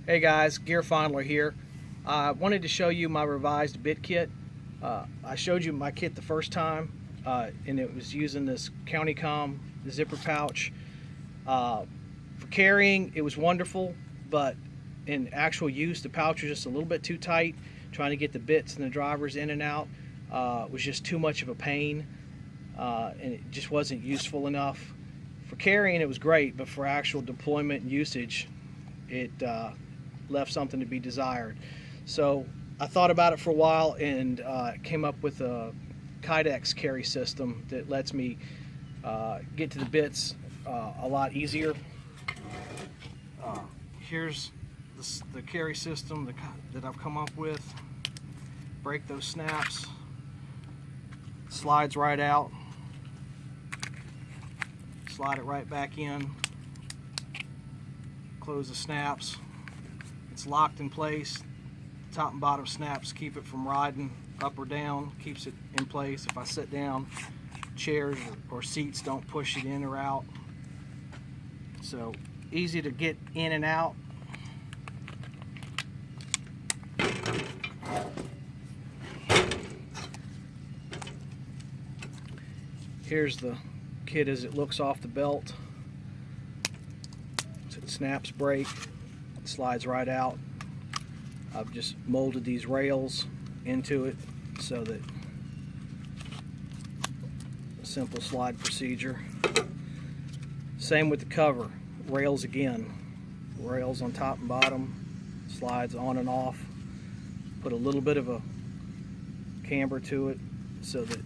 Hey guys, Gear Fondler here. I wanted to show you my revised bit kit. I showed you my kit the first time, and it was using this CountyCom zipper pouch. For carrying, it was wonderful, but in actual use, the pouch was just a little bit too tight. Trying to get the bits and the drivers in and out was just too much of a pain, and it just wasn't useful enough. For carrying, it was great, but for actual deployment and usage, it left something to be desired. So I thought about it for a while and came up with a Kydex carry system that lets me get to the bits a lot easier. Here's the carry system that I've come up with. Break those snaps, slides right out, slide it right back in, close the snaps. It's locked in place. Top and bottom snaps keep it from riding up or down, keeps it in place. If I sit down, chairs or seats don't push it in or out. So easy to get in and out. Here's the kit as it looks off the belt. So the snaps break, it slides right out. I've just molded these rails into it so that a simple slide procedure. Same with the cover, rails again. Rails on top and bottom, slides on and off. Put a little bit of a camber to it so that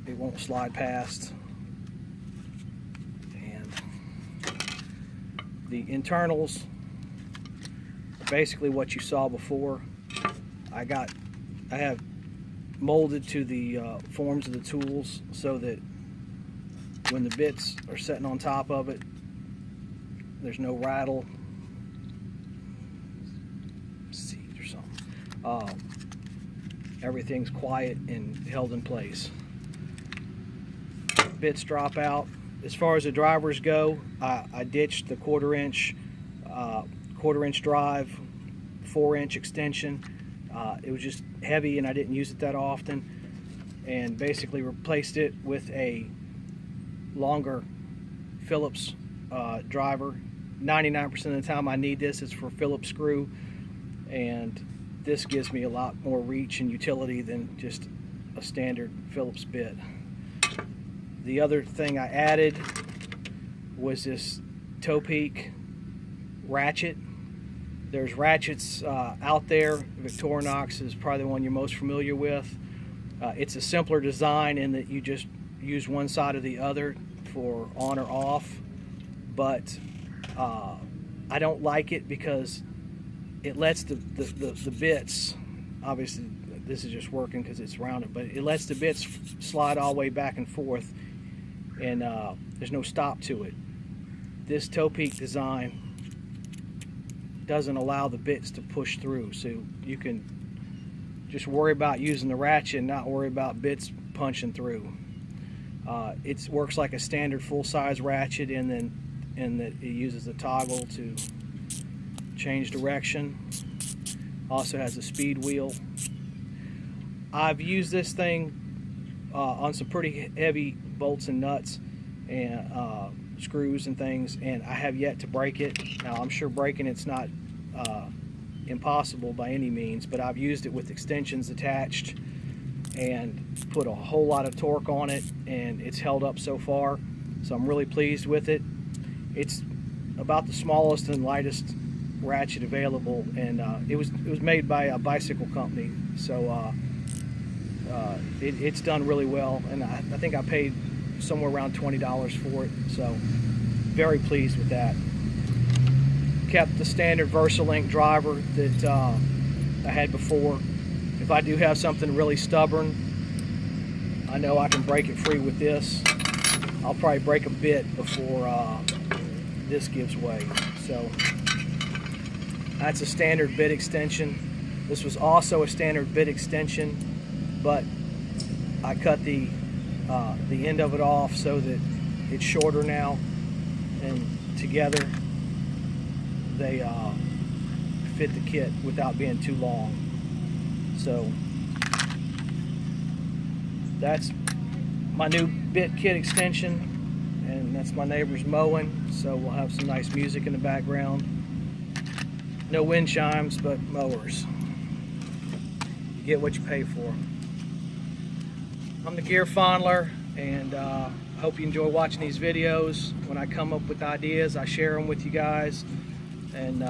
it won't slide past. And the internals are basically what you saw before. I have molded to the forms of the tools so that when the bits are sitting on top of it, there's no rattle, seat or something. Everything's quiet and held in place. Bits drop out. As far as the drivers go, I ditched the quarter-inch drive, 4-inch extension. It was just heavy and I didn't use it that often, and basically replaced it with a longer Phillips driver. 99% of the time I need this, it's for Phillips screw, and this gives me a lot more reach and utility than just a standard Phillips bit. The other thing I added was this Topeak Ratchet. There's ratchets out there. Victorinox is probably the one you're most familiar with. It's a simpler design in that you just use one side or the other for on or off, but I don't like it because it lets the bits, obviously this is just working because it's rounded, but it lets the bits slide all the way back and forth, and there's no stop to it. This Topeak design doesn't allow the bits to push through, so you can just worry about using the ratchet and not worry about bits punching through. It works like a standard full-size ratchet, and that it uses a toggle to change direction. Also has a speed wheel. I've used this thing on some pretty heavy bolts and nuts and screws and things, and I have yet to break it. Now I'm sure breaking it's not impossible by any means, but I've used it with extensions attached and put a whole lot of torque on it, and it's held up so far, so I'm really pleased with it. It's about the smallest and lightest ratchet available, and it was made by a bicycle company, so it's done really well, and I think I paid somewhere around $20 for it, so very pleased with that. Kept the standard VersaLink driver that I had before. If I do have something really stubborn, I know I can break it free with this. I'll probably break a bit before this gives way. So that's a standard bit extension. This was also a standard bit extension, but I cut the end of it off so that it's shorter now, and together they fit the kit without being too long. So that's my new bit kit extension, and that's my neighbor's mowing, so we'll have some nice music in the background. No wind chimes, but mowers. You get what you pay for. I'm the Gear Fondler, and I hope you enjoy watching these videos. When I come up with ideas, I share them with you guys, and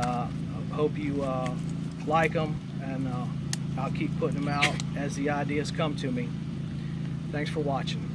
hope you like them, and I'll keep putting them out as the ideas come to me. Thanks for watching.